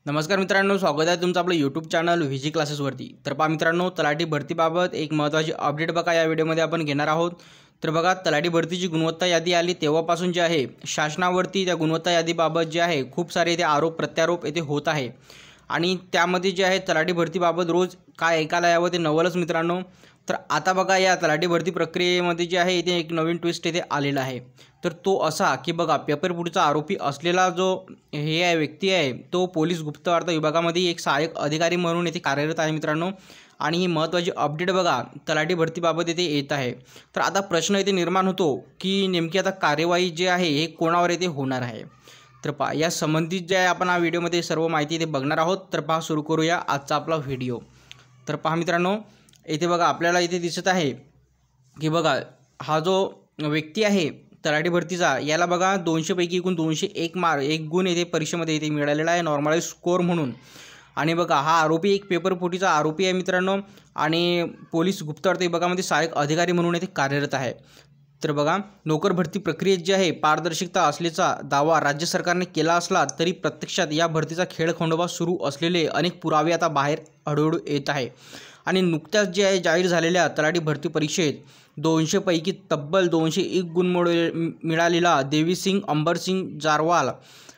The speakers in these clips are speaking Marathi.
नमस्कार मित्रांनो, स्वागत आहे तुमचं आपलं यूट्यूब चॅनल व्हीजी क्लासेसवरती। तर पहा मित्रांनो, तलाठी भरतीबाबत एक महत्त्वाची अपडेट बघा या व्हिडिओमध्ये आपण घेणार आहोत। तर बघा, तलाठी भरतीची गुणवत्ता यादी आली तेव्हापासून जे आहे शासनावरती त्या गुणवत्ता यादीबाबत जे आहे खूप सारे इथे आरोप प्रत्यारोप येथे होत आहे आणि त्यामध्ये जे आहे तलाठी भरतीबाबत रोज काय ऐकायला यावं ते नवलच मित्रांनो। तर आता बघा, या तलाठी भरती प्रक्रियेमध्ये जे आहे इथे एक नवीन ट्विस्ट इथे आलेला आहे। तर तो असा की बघा, पेपरफुटीचा आरोपी असलेला जो हे आहे व्यक्ती आहे तो पोलीस गुप्तवार्ता विभागामध्ये एक सहाय्यक अधिकारी म्हणून इथे कार्यरत आहे मित्रांनो। आणि ही महत्त्वाची अपडेट बघा तलाठी भरतीबाबत इथे येत आहे। तर आता प्रश्न इथे निर्माण होतो की नेमकी आता कार्यवाही जे आहे हे कोणावर इथे होणार आहे। तर पहा, या संबंधित जे आहे आपण हा व्हिडिओमध्ये सर्व माहिती इथे बघणार आहोत। तर पहा, सुरू करूया आजचा आपला व्हिडिओ। तर पहा मित्रांनो, इथे बघा आपल्याला इथे दिसत आहे की बघा हा जो व्यक्ती आहे तलाठी भरतीचा, याला बघा 200 पैकी एकूण 201 एक गुण येथे परीक्षेमध्ये इथे मिळालेला आहे नॉर्मलाइज स्कोर म्हणून। आणि बघा हा आरोपी एक पेपरफुटीचा आरोपी आहे मित्रांनो आणि पोलीस गुप्तवार्ता विभागामध्ये सहाय्यक अधिकारी म्हणून इथे कार्यरत आहे। तर बघा, नोकर भरती प्रक्रियेत जे आहे पारदर्शकता असल्याचा दावा राज्य सरकारने केला असला तरी प्रत्यक्षात या भरतीचा खेळखंडोबा सुरू असलेले अनेक पुरावे आता बाहेर आढळून येत आहे। आणि नुकत्याच जे आहे जाहीर झालेल्या तलाठी भरती परीक्षेत 200 पैकी तब्बल 201 गुण मिळालेला देवीसिंग अंबरसिंग जारवाल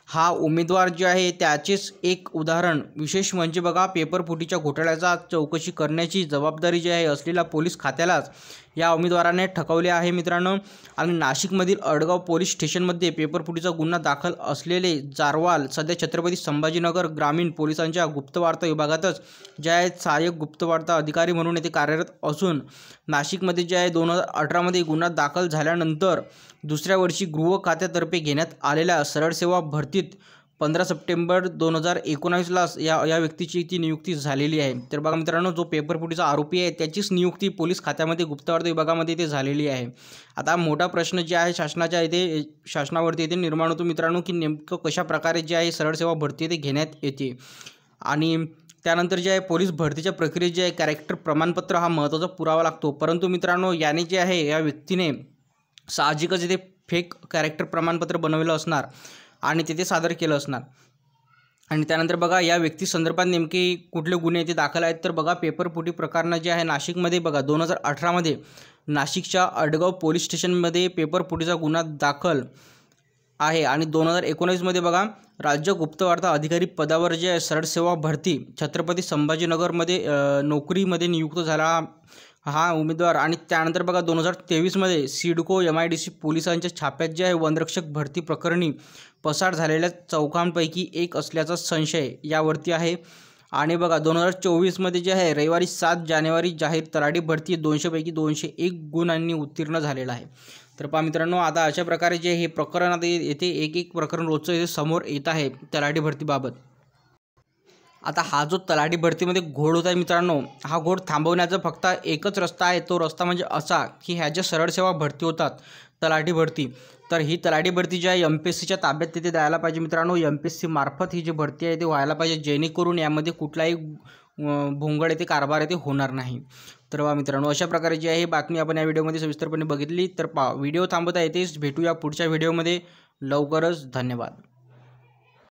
हा उमेदवार जे आहे त्याचेच एक उदाहरण। विशेष म्हणजे बघा, पेपरफुटीच्या घोटाळ्याचा चौकशी करण्याची जबाबदारी जी आहे असलेल्या पोलीस खात्यालाच या उमेदवाराने ठकवले आहे मित्रांनो। आणि नाशिकमधील अडगाव पोलीस स्टेशनमध्ये पेपरफुटीचा गुन्हा दाखल असलेले जारवाल सध्या छत्रपती संभाजीनगर ग्रामीण पोलिसांच्या गुप्तवार्ता विभागातच जे आहेत सहाय्यक गुप्तवार्ता अधिकारी म्हणून येथे कार्यरत असून नाशिकमध्ये जे आहे 2018मध्ये गुन्हा दाखल झाल्यानंतर दुसऱ्या वर्षी गृह खात्यातर्फे घेण्यात आलेल्या सरळ सेवा भरतीत 15 सप्टेंबर 2019ला या व्यक्तीची ती नियुक्ती झालेली आहे। तर बघा मित्रांनो, जो पेपरफुटीचा आरोपी आहे त्याचीच नियुक्ती पोलीस खात्यामध्ये गुप्तवार्ता विभागामध्ये इथे झालेली आहे। आता मोठा प्रश्न जे आहे शासनावरती इथे निर्माण होतो मित्रांनो की नेमकं कशा प्रकारे जे आहे सरळ सेवा भरती इथे घेण्यात येते। आणि त्यानंतर जे आहे पोलीस भरतीच्या प्रक्रियेत जे आहे कॅरेक्टर प्रमाणपत्र हा महत्त्वाचा पुरावा लागतो। परंतु मित्रांनो, याने जे आहे या व्यक्तीने साहजिकच इथे फेक कॅरेक्टर प्रमाणपत्र बनवलेलं असणार आणि तिथे सादर केलं असणार। आणि त्यानंतर बघा, या व्यक्ती संदर्भात नेमके कुठले गुन्हे इथे दाखल आहेत। तर बघा, पेपरफुटी प्रकरण जे आहे नाशिकमध्ये बघा 2018मध्ये नाशिकच्या अडगाव पोलीस स्टेशनमध्ये पेपरफुटीचा गुन्हा दाखल आहे। आणि 2019मध्ये बघा राज्य गुप्तवार्ता अधिकारी पदावर जे आहे सरळ सेवा भरती छत्रपती संभाजीनगरमध्ये नोकरीमध्ये नियुक्त झाला हा उमेदवार। आणि त्यानंतर बघा 2023मध्ये सिडको MIDC पोलिसांच्या छाप्यात जे आहे वनरक्षक भरती प्रकरणी पसार झालेल्या चौघांपैकी एक असल्याचा संशय यावरती आहे। आणि बघा 2024मध्ये जे आहे रविवारी 7 जानेवारी जाहीर तलाठी भरती 200 पैकी 201 गुणांनी उत्तीर्ण झालेला आहे। तर पहा मित्रांनो, आता अशा प्रकारे जे हे प्रकरण आता येथे एक प्रकरण रोजचं इथे समोर येत आहे तलाठी भरतीबाबत। आता हा जो तलाठी भरतीमध्ये घोळ होत आहे मित्रांनो, हा घोळ थांबवण्याचा फक्त एकच रस्ता आहे। तो रस्ता म्हणजे असा की ह्या ज्या सरळ सेवा भरती होतात तलाठी भरती, तर ही तलाठी भरती जी आहे MPSCच्या ताब्यात तिथे द्यायला पाहिजे मित्रांनो। MPSC मार्फत ही जी भरती आहे ती व्हायला पाहिजे, जेणेकरून यामध्ये कुठलाही भोंगळ येथे कारभार येथे होणार नाही। तर वा मित्रांनो, अशा प्रकारे जी आहे बातमी आपण या व्हिडिओमध्ये सविस्तरपणे बघितली। तर व्हिडिओ थांबवता येतेच, भेटूया पुढच्या व्हिडिओमध्ये लवकरच। धन्यवाद।